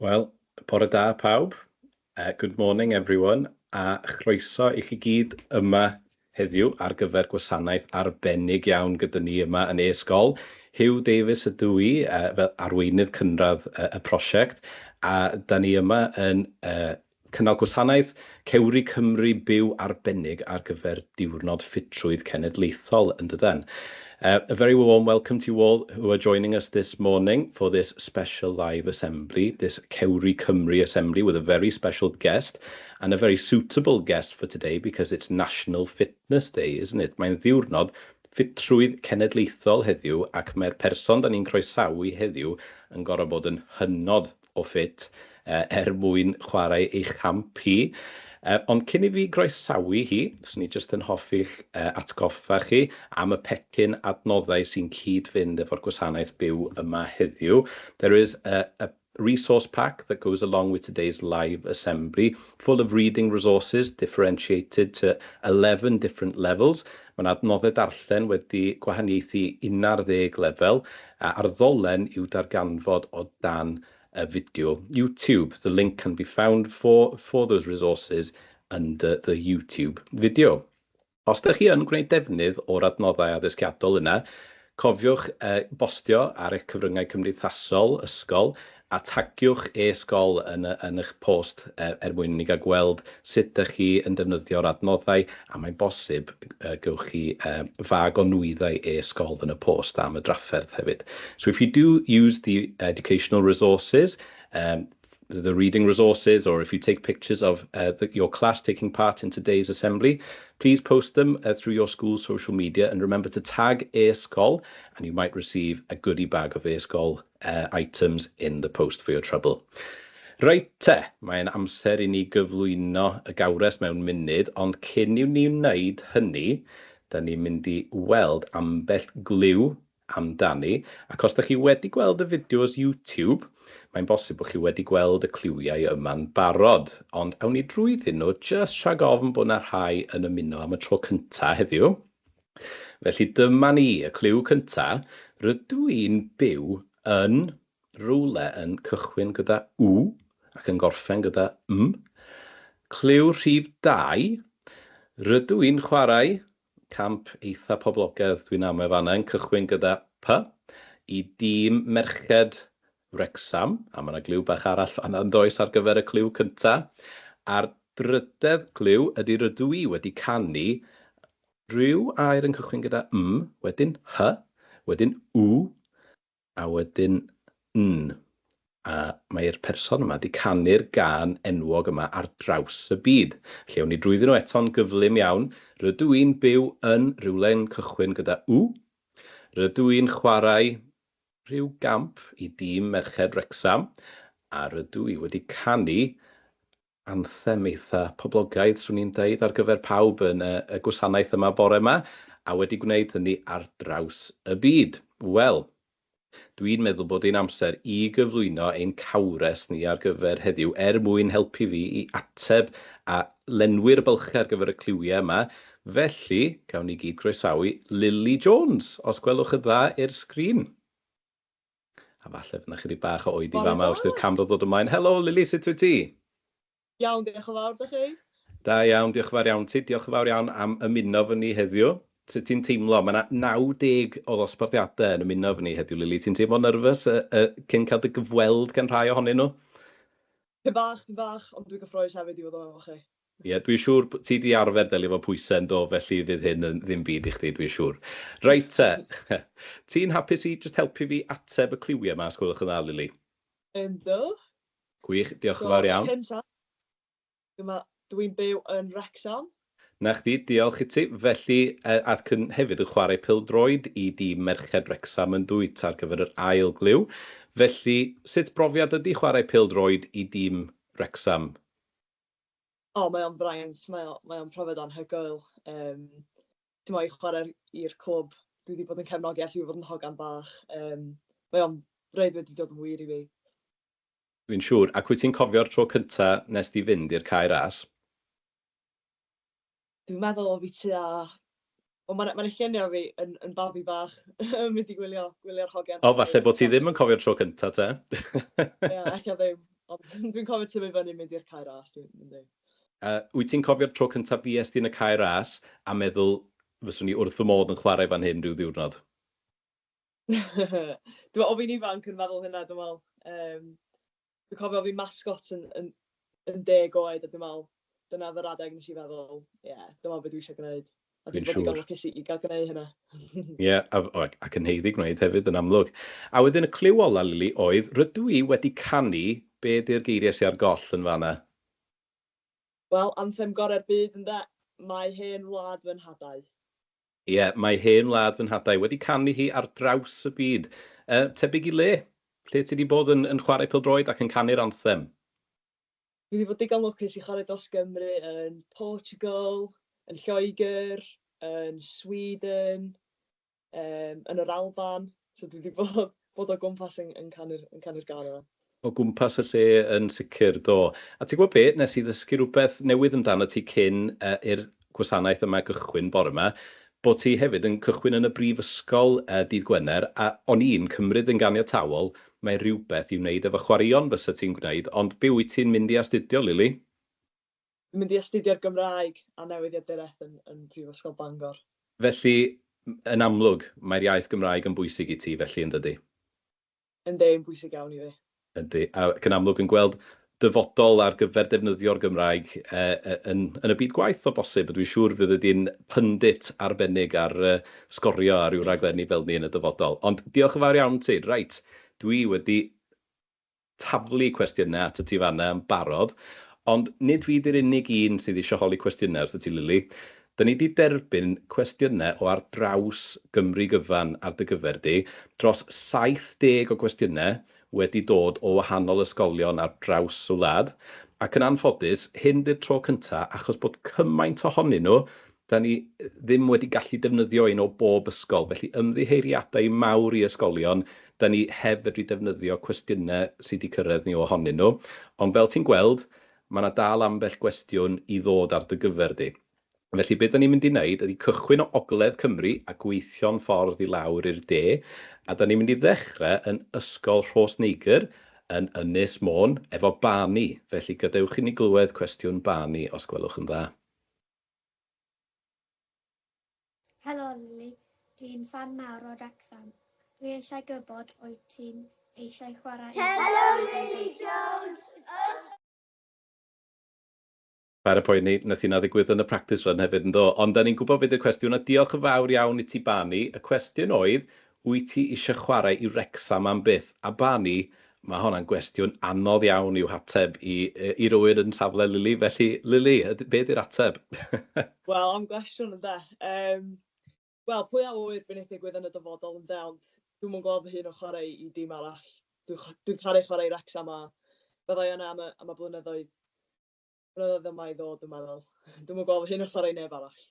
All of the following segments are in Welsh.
Wel, bore da pawb. Good morning everyone. A chroeso i chi gyd yma heddiw ar gyfer gwasanaeth arbennig iawn gyda ni yma yn e-sgol. Hugh Davies ydw i fel arweinydd cynradd y prosiect, a da ni yma yn cynnal gwasanaeth Cewri Cymru byw arbennig ar gyfer Diwrnod Ffitrwydd Cenedlaethol yn dydan. A very warm welcome to you all who are joining us this morning for this special live assembly, this Cewri Cymru Assembly with a very special guest and a very suitable guest for today because it's National Fitness Day, isn't it? Mae'n ddiwrnod Ffitrwydd Cenedlaethol heddiw ac mae'r person da ni'n croesawu heddiw yn gorfod bod yn hynod o ffit mwyn chwarae eich camp hi. Ond cyn i fi groesawu hi, swn i jyst yn hoffi'ch atgoffa chi am y pecyn adnoddau sy'n cyd-fynd efo'r gwasanaeth byw yma heddiw. There is a resource pack that goes along with today's live assembly, full of reading resources differentiated to 11 different levels. Mae'n adnoddau darllen wedi gwahaniaethu 11 lefel, a'r ddolen yw darganfod o dan a video YouTube. The link can be found for those resources under the YouTube video. Os ydych chi yn gwneud defnydd o'r adnoddau addysgiadol yna, cofiwch bostio ar eich cyfryngau cymdeithasol, ysgol, a tagiwch e-sgol yn eich post mwyn ni gael gweld sut ydych chi yn defnyddio'r adnoddau, a mae'n bosib gewch chi fag o nwyddau e-sgol yn y post am y drafferth hefyd. So if you do use the educational resources, the reading resources, or if you take pictures of your class taking part in today's assembly, please post them through your school's social media and remember to tag e-sgol and you might receive a goodie bag of e-sgol items in the post for your trouble. Right te, mae'n amser i ni gyflwyno y gawres mewn munud, ond cyn i ni wneud hynny, da ni'n mynd i weld ambell gliw amdani, ac os da chi wedi gweld y fideos YouTube, mae'n bosib bod chi wedi gweld y cliwiau yma'n barod, ond awn ni drwyddyn nhw jyst rhag ofn bod yna rhai yn ymuno am y tro cynta heddiw. Felly dyma ni, y cliw cynta, rydw i'n byw yn rhywle yn cychwyn gyda W ac yn gorffen gyda M. Cliw rhif 2, rydw i'n chwarae camp eitha poblogaidd dwi'n am efo yn cychwyn gyda P i dîm merched Wrecsam, a mae yna gliw bach arall fan'na'n does ar gyfer y cliw cynta. A'r drydedd cliw ydy rydw i wedi canu rhyw air yn cychwyn gyda M, wedyn H, wedyn W, a wedyn N. A mae'r person yma wedi canu'r gân enwog yma ar draws y byd. Felly awn ni drwyddyn nhw eto'n gyflym iawn. Rydw i'n byw yn rhywle yn cychwyn gyda W. Rydw i'n chwarae rhyw gamp i dîm merched Wrecsam, a rydw i wedi canu anthem eitha poblogaidd, swn i'n deud, ar gyfer pawb yn y gwasanaeth yma bore yma, a wedi gwneud hynny ar draws y byd. Wel, dwi'n meddwl bod ein amser i gyflwyno ein cawres ni ar gyfer heddiw mwyn helpu fi i ateb a lenwi'r bylchau ar gyfer y cliwiau yma. Felly, gawn ni gyd croesawu Lili Jones, os gwelwch y dda i'r sgrin. A falle fyna chydig bach o oedi fama wrth i'r camera ddod ymlaen. Helo Lili, sut wyt ti? Iawn, diolch yn fawr, da chi? Da iawn, diolch yn fawr iawn ti. Diolch yn fawr iawn am ymuno fy ni heddiw. Sut ti'n teimlo? Mae yna 90 o ddosbarthiadau yn ymuno fy ni heddiw, Lili. Ti'n teimlo nerfus cyn cael dy gyfweld gan rhai ohonyn nhw? Pyn bach, ond dwi'n gyffroes hefyd i fod o'n efo chi. Ie, dwi'n siŵr ti di arfer delio efo pwysau yn do, felly fydd hyn yn ddim byd i chdi, dwi'n siŵr. Reit te, ti'n hapus i just helpu fi ateb y cliwiau yma, os gwelwch yn dda, Lili? Ynddo. Gwych, diolch yn fawr iawn. Cynta, dwi'n byw yn Wrecsam. Na chdi, diolch i ti. Felly, ac hefyd yn chwarae pêl-droed i dîm merched Wrecsam yn dwyt ar gyfer yr ail gliw. Felly, sut brofiad ydy chwarae pêl-droed i dîm Wrecsam? Mae o'n fraint, mae o'n profiad anhygoel. Ti'n i chwarae i'r clwb, dwi wedi bod yn cefnogi ers i fod yn hogan bach. Mae o'n roedd wedi dod yn wir i fi. Dwi'n siŵr. Ac wyt ti'n cofio'r tro cynta nes di fynd i'r cae ras? Dwi'n meddwl o fi tua... Mae'n llunio fi yn babi bach mynd i gwylio'r hogan. O, falle bod ti ddim yn cofio'r tro cynta te. Ie, alla ddim. Ond dwi'n cofio tyfu fyny mynd i'r cae ras. Wyt ti'n cofio'r tro cyntaf bues di yn y cae ras a meddwl fyswn ni wrth fy modd yn chwarae fan hyn rhyw ddiwrnod? O fi'n ifanc yn meddwl hynna, dwi'n meddwl. Dwi'n cofio fi mascot yn 10 oed, a dwi'n meddwl, dyna fy radeg nes i feddwl, dyma beth dwi eisiau gwneud. A dwi'n bod digon lwcus i gael gwneud hynna. Ac yn heiddi gwneud hefyd yn amlwg. A wedyn y cliw ola, Lili, oedd, rydw i wedi canu be di'r geiriau sy'n ar goll yn fanna? Wel, anthem gorau'r byd yn da, mae hen wlad fy nhadau. Mae hen wlad fy nhadau wedi canu hi ar draws y byd. Tebyg i le ti wedi bod yn chwarae pêl-droed ac yn canu'r anthem? Dwi wedi bod digon lwcus i chwarae dros Gymru yn Portugal, yn Lloegr, yn Sweden, yn yr Alban. So dwi wedi bod o gwmpas yn canu'r gan yma. O gwmpas y lle yn sicr, do. A ti'n gwybod beth, nes i ddysgu rhywbeth newydd amdano ti cyn i'r gwasanaeth yma gychwyn bore yma, bod ti hefyd yn cychwyn yn y brifysgol dydd Gwener, a o'n i'n cymryd yn ganiatawol, mae rhywbeth i wneud efo chwaraeon fysa ti'n gwneud, ond be wyt ti'n mynd i astudio, Lili? Dwi'n mynd i astudio'r Gymraeg a newyddiaduraeth yn Prifysgol Bangor. Felly, yn amlwg, mae'r iaith Gymraeg yn bwysig i ti, felly, yn dydi? Yndi, yn bwysig iawn i fi. Ydy, ac yn amlwg yn gweld dyfodol ar gyfer defnyddio'r Gymraeg yn y byd gwaith o bosib. Dwi'n siŵr fydd ydy'n pundit arbennig ar sgorio ar ryw raglenni fel ni yn y dyfodol. Ond diolch yn fawr iawn ti. Reit, dwi wedi taflu cwestiynau at y ti fanna yn barod, ond nid fi di'r unig un sydd eisiau holi cwestiynau wrth y ti, Lili. Da ni wedi derbyn cwestiynau o ar draws Gymru gyfan ar dy gyfer di, dros 70 o cwestiynau wedi dod o wahanol ysgolion ar draws y wlad, ac yn anffodus, hyn di'r tro cyntaf, achos bod cymaint ohonyn nhw, da ni ddim wedi gallu defnyddio un o bob ysgol, felly ymddiheiriadau mawr i ysgolion, da ni heb fedru defnyddio cwestiynau sydd wedi cyrraedd ni ohonyn nhw, ond fel ti'n gweld, mae yna dal ambell gwestiwn i ddod ar dy gyfer di. Felly, beth da ni'n mynd i wneud ydy cychwyn o Ogledd Cymru a gweithio'n ffordd i lawr i'r de, a da ni'n mynd i ddechrau yn Ysgol Rhosneigr yn Ynys Môn efo Bani. Felly, gadewch i ni glywed cwestiwn Bani os gwelwch yn dda. Helo Lili, dwi'n fan mawr o Wrecsam. Dwi eisiau gwybod wyt ti'n eisiau chwarae... Helo Lili Jones! Pa'r y poeni, nath hynna ddigwydd yn y practice run hefyd yn do. Ond da ni'n gwybod beth yw'r cwestiwn, a diolch yn fawr iawn i ti Bani. Y cwestiwn oedd, wyt ti eisiau chwarae i Wrecsam am byth? A Bani, mae hwnna'n gwestiwn anodd iawn i'w hateb i rywun yn safle Lili. Felly, Lili, beth yw'r ateb? Wel, am gwestiwn yn de. Wel, pwy a wyr by'n eich digwydd yn y dyfodol yn de, ond dwi'n mwyn gweld fy hun o chwarae i dim arall. Dwi'n caru chwarae i Wrecsam a byddai yna am y blynyddoedd yma i ddod, dwi'n meddwl. Dwi'n mwyn gweld fy hun o chwarae neb arall.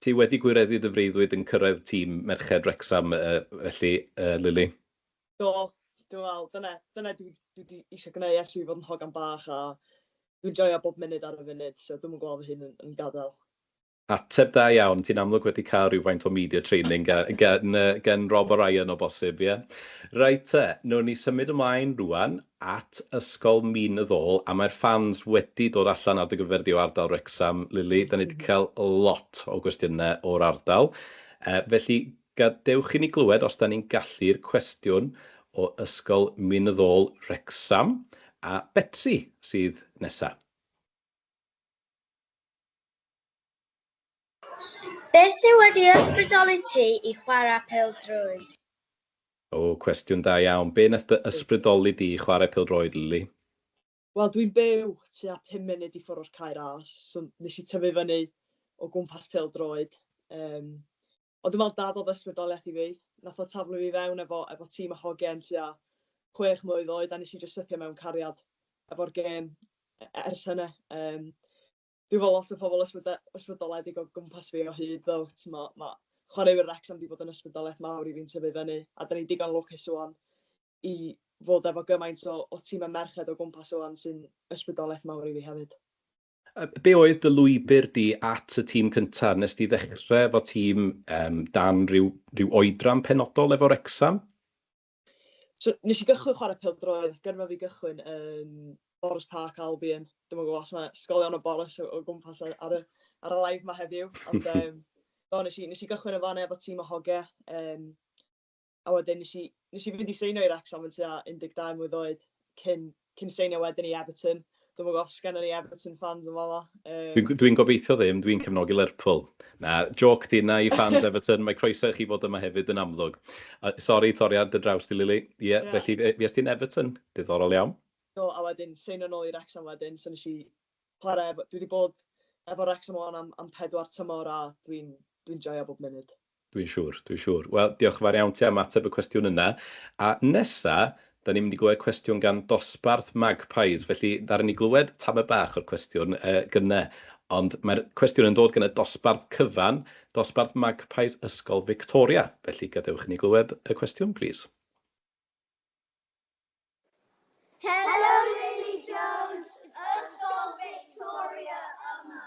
Ti wedi gwireddu dy freuddwyd yn cyrraedd tîm Merched Wrecsam, felly, Lili? Do, dwi'n meddwl, dyna dwi eisiau gwneud ers i fod yn hogan bach a dwi'n joio bob munud ar y funud, so dwi'n mwyn gweld fy hun yn gadael. Ateb da iawn, ti'n amlwg wedi cael rhywfaint o media training gen Rob O'Ryan o bosib, ie? Reit te, nhw'n ni symud ymlaen rwan at Ysgol Minyddol, a mae'r fans wedi dod allan ar dy gyfer di o ardal Wrecsam, Lili. Da ni wedi cael lot o gwestiynau o'r ardal. Felly, gadewch i ni glywed os da ni'n gallu'r cwestiwn o Ysgol Minyddol Wrecsam, a Betsy sydd nesaf. Beth sydd wedi ysbrydoli ti i chwarae pêl-droed? O, cwestiwn da iawn. Be wnaeth dy ysbrydoli di i chwarae pêl-droed, Lili? Wel, dwi'n byw tua 5 munud i ffwrdd o'r cae ras, so nes i tyfu fyny o gwmpas pêl-droed. Ond dwi'n meddwl dad oedd ysbrydoliaeth i fi. Nath o taflu fi fewn efo tîm a hogen tua 6 mlwydd oed, a nes i jyst sythio mewn cariad efo'r gêm ers hynny. Dwi'n fel lot o pobl ysbrydoledig o gwmpas fi o hyd, ddo. Mae chwaraewyr Wrecsam wedi bod yn ysbrydoliaeth mawr i fi'n tyfu fyny, a da ni digon lwcus o'n i fod efo gymaint o tîm y merched o gwmpas o'n sy'n ysbrydoliaeth mawr i fi hefyd. Be oedd dy lwybr di at y tîm cyntaf? Nes di ddechrau efo tîm dan rhyw oedran penodol efo Wrecsam? So, nes i gychwyn chwarae pêl-droed, gyrfa fi gychwyn yn Boris Park Albion. Dwi'n meddwl os mae ysgolion o Boris o gwmpas ar y live ma heddiw. Ond nes i gychwyn y fan efo tîm o hogiau. A wedyn nes i fynd i seinio i'r Wrexham yn tua 12 mlwydd oed cyn seinio wedyn i Everton. Dwi'n meddwl os gen i Everton fans yn fama. Dwi'n gobeithio ddim, dwi'n cefnogi Lerpwl. Na, joc di na i fans Everton, mae croeso i chi fod yma hefyd yn amlwg. Sori, toriad dy draws di Lili. Felly, fies ti'n Everton, diddorol iawn. So, a wedyn, seinio nôl i'r Wrexham wedyn, so nes i chwarae, dwi wedi bod efo'r Wrexham o'n am 4 tymor a dwi'n joio bob munud. Dwi'n siŵr. Wel, diolch fawr iawn ti am ateb y cwestiwn yna. A nesa, da ni'n mynd i glywed cwestiwn gan dosbarth Magpies, felly ddaru ni glywed tam y bach o'r cwestiwn gyna. Ond mae'r cwestiwn yn dod gan y dosbarth cyfan, dosbarth Magpies Ysgol Victoria. Felly gadewch ni glywed y cwestiwn, please. Hello, Lili Jones, Ysgol Victoria yma.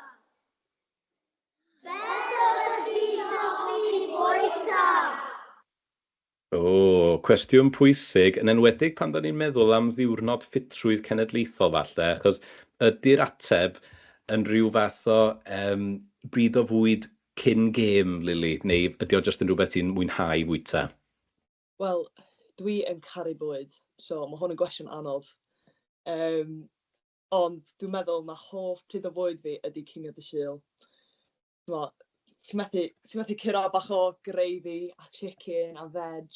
Beth oes ti'n hoffi bwyta? O, cwestiwn pwysig, yn enwedig pan da ni'n meddwl am ddiwrnod ffitrwydd cenedlaethol falle, achos ydy'r ateb yn rhyw fath o bryd o fwyd cyn gêm, Lili, neu ydy o jyst yn rhywbeth ti'n mwynhau fwyta? Wel, dwi yn caru bwyd, so mae hwn yn gwestiwn anodd. Ond dwi'n meddwl na hoff pryd o fwyd fi ydy cinio dy Sul. Ti'n methu curo bach o gravy a chicken a veg.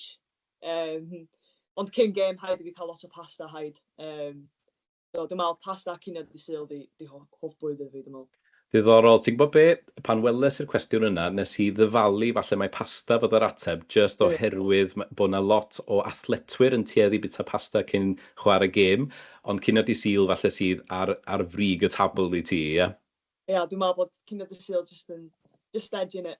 Ond cyn gêm, haid i fi cael lot o pasta haid. So, dwi'n meddwl pasta a cinio dy Sul di hoff bwyd fi, dwi'n meddwl. Diddorol. Ti'n gwybod be, pan weles i'r cwestiwn yna, nes i ddyfalu falle mae pasta fod yr ateb, just oherwydd bod yna lot o athletwyr yn tueddu bita pasta cyn chwarae gêm, ond cinio dy Sul falle sydd ar frig y tabl i ti, ie? Ie, dwi'n meddwl bod cinio dy Sul just edging it.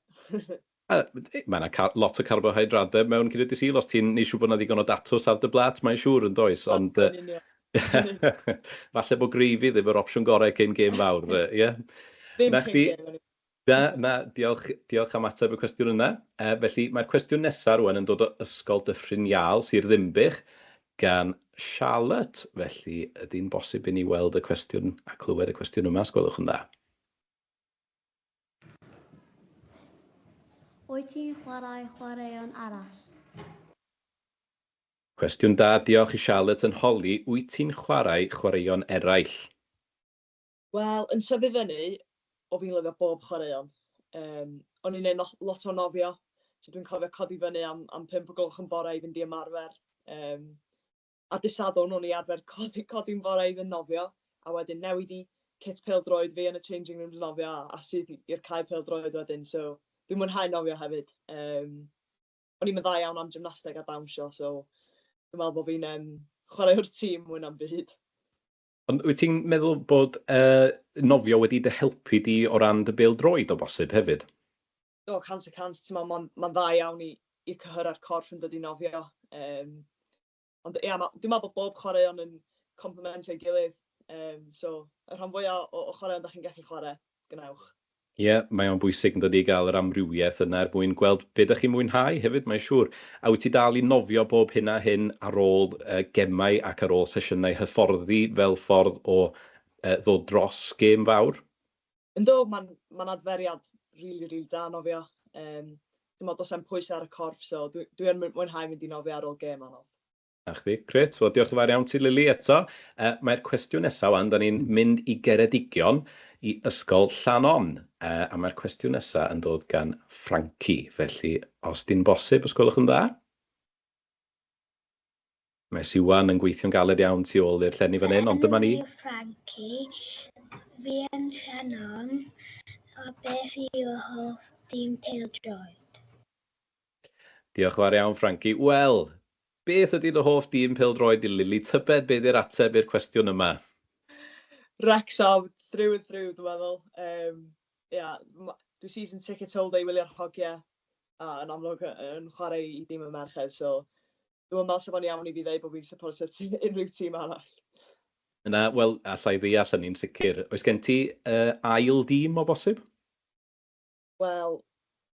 Mae yna lot o carbohydradau mewn cinio dy Sul, os ti'n neisio bod yna ddigon o datws ar dy blat, mae'n siŵr yn does, ond falle bod gravy ddim yr opsiwn gorau cyn gêm fawr, ie? Ddim cyn gêm. Diolch am ateb y cwestiwn yna. Felly mae'r cwestiwn nesaf rwan yn dod o Ysgol Dyffryn Iâl, Sir Ddimbych, gan Charlotte. Felly ydy'n bosib i ni weld y cwestiwn a clywed y cwestiwn yma, os gwelwch yn dda. Wyt ti'n chwarae chwaraeon arall? Cwestiwn da, diolch i Charlotte yn holi. Wyt ti'n chwarae chwaraeon eraill? Wel, yn tyfu fyny, o fi'n lyfio bob chwaraeon. O'n i'n neud lot o nofio, so dwi'n cofio codi fyny am 5 o gloch yn bore i fynd i ymarfer. A dysadwn o'n i arfer codi'n bore i fynd nofio, a wedyn newid i kit pêl-droed fi yn y changing rooms nofio, a sydd i'r cae pêl-droed wedyn, so dwi'n mwynhau nofio hefyd. O'n i'n dda iawn am gymnasteg a dawnsio, so dwi'n meddwl bod fi'n chwarae o'r tîm mwyn am byd. Ond wyt ti'n meddwl bod nofio wedi dy helpu di o ran dy bêl-droed o bosib hefyd? O, cant y cant, mae'n dda iawn i cyhyrra'r corff yn dod i nofio. Ond ia, dwi'n meddwl bod bob chwaraeon yn complementio'i gilydd. So, y rhan fwyaf o chwaraeon da chi'n gallu chwarae, gwnewch. Ie, mae o'n bwysig yn dod i gael yr amrywiaeth yna mwyn gweld beth ydych chi'n mwynhau hefyd, mae'n siŵr. A wyt ti dal i nofio bob hyn a hyn ar ôl gemau ac ar ôl sesiynau hyfforddi fel ffordd o ddod dros gêm fawr? Ynddo, mae'n adferiad rili da nofio. Dwi'n meddwl dos e'n pwysau ar y corff, so dwi'n mwynhau mynd i nofio ar ôl gêm anodd. A chdi, grêt. Wel, diolch yn fawr iawn ti, Lili, eto. Mae'r cwestiwn nesaf wan, da ni'n mynd i Geredigion i Ysgol Llanon. A mae'r cwestiwn nesaf yn dod gan Frankie. Felly, os di'n bosib, os gwelwch yn dda? Mae Siwan yn gweithio'n galed iawn tu ôl i'r llenni fan hyn, ond dyma ni. Frankie, fi yn Llanon, a beth yw hoff dîm pêl-droed? Diolch yn fawr iawn, Frankie. Wel, beth ydy dy hoff dîm pêl-droed i Lili? Tybed beth yw'r ateb i'r cwestiwn yma? Wrexham, through and through, dwi'n meddwl. Dwi season ticket holder i wylio'r hogiau, a yn amlwg yn chwarae i dîm y merched, so dwi'n meddwl sef o'n iawn i fi ddweud bod fi'n supportio unrhyw tîm arall. Yna, wel, allai ddeall hynny'n sicr. Oes gen ti ail dîm o bosib? Wel,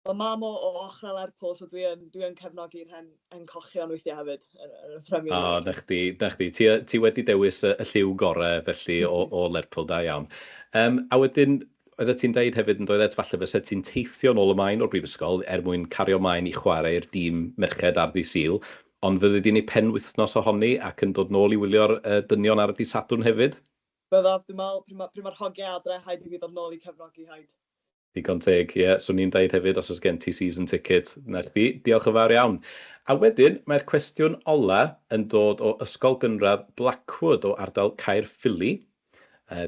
Mae mam o ochr Lerpwl, so dwi yn cefnogi'r hen cochion weithiau hefyd yn y Premier O, League. na chdi. Ti wedi dewis y lliw gorau felly o Lerpwl, da iawn. A wedyn, oeddet ti'n deud hefyd yn doeddet, falle fysa ti'n teithio nôl ymlaen o'r brifysgol mwyn cario ymlaen i chwarae'r dîm merched ar ddi Sul, ond fyddi di'n ei penwythnos ohoni ac yn dod nôl i wylio'r dynion ar y ddi Sadwrn hefyd? Byddaf, dwi'n meddwl, pryd mae'r hogiau adre, haid i fi ddod nôl i cefnogi haid. Digon teg, ie. So ni'n deud hefyd os oes gen ti season ticket. Na chdi, diolch yn fawr iawn. A wedyn, mae'r cwestiwn ola yn dod o ysgol gynradd Blackwood o ardal Caerffili.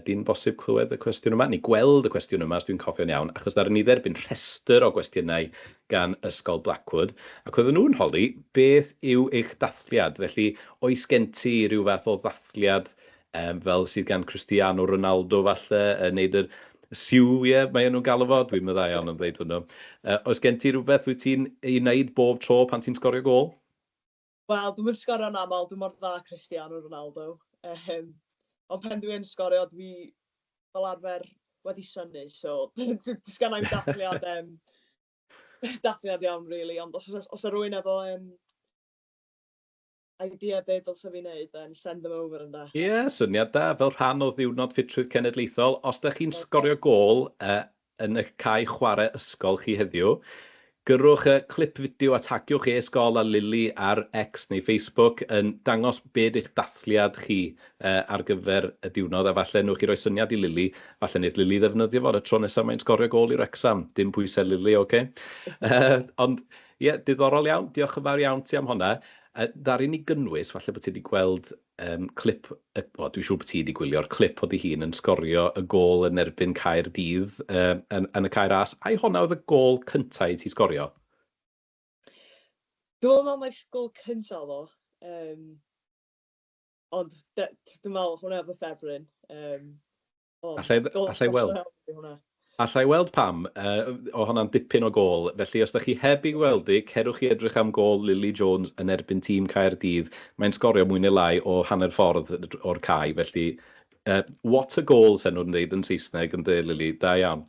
Di'n bosib clywed y cwestiwn yma, neu gweld y cwestiwn yma os dwi'n cofio'n iawn, achos ddaru ni dderbyn rhestr o gwestiynau gan ysgol Blackwood. Ac oedden nhw'n holi beth yw eich dathliad. Felly, oes gen ti rhyw fath o dathliad fel sydd gan Cristiano Ronaldo falle, wneud yr siw, ie, mae nhw'n galw fo, dwi'n meddwl iawn yn dweud hwnnw. Oes gen ti rhywbeth wyt ti'n ei wneud bob tro pan ti'n sgorio gol? Wel, dwi'n sgorio'n aml, dwi'n mor dda Cristiano Ronaldo. Ond pen dwi'n sgorio, dwi fel arfer wedi synnu, so dwi'n sgannau'n dathliad iawn, really. Ond os oes rhywun efo idea beth dylse fi wneud, then send them over yna. Ie, syniad da, fel rhan o Diwrnod Ffitrwydd Cenedlaethol. Os da chi'n sgorio gol yn eich cae chwarae ysgol chi heddiw, gyrwch y clip fideo a tagiwch e-sgol a Lili ar X neu Facebook yn dangos beth eich dathliad chi ar gyfer y diwrnod, a falle nwch chi roi syniad i Lili, falle wneud Lili ddefnyddio fo y tro nesaf mae'n sgorio gol i'r Wrecsam. Dim pwysau Lili, oce? Ond, ie, diddorol iawn, diolch yn fawr iawn ti am hwnna. Daru ni gynnwys, falle bod ti wedi gweld clip, dwi'n siŵr bod ti wedi gwylio'r clip o di hun yn sgorio y gol yn erbyn Caerdydd yn y Caer As. Ai honna oedd y gol cyntaf i ti sgorio? Dwi'n meddwl mae'r gol cyntaf o, ond dwi'n meddwl hwnna efo ffefryn. Allai weld. Allai weld pam, o hwnna'n dipyn o gol. Felly, os da chi heb i weld i, cerwch chi edrych am gol Lili Jones yn erbyn tîm Caerdydd. Mae'n sgorio mwy neu lai o hanner ffordd o'r cae. Felly, what a goal, sen nhw'n dweud yn Saesneg yn de, Lili. Da iawn.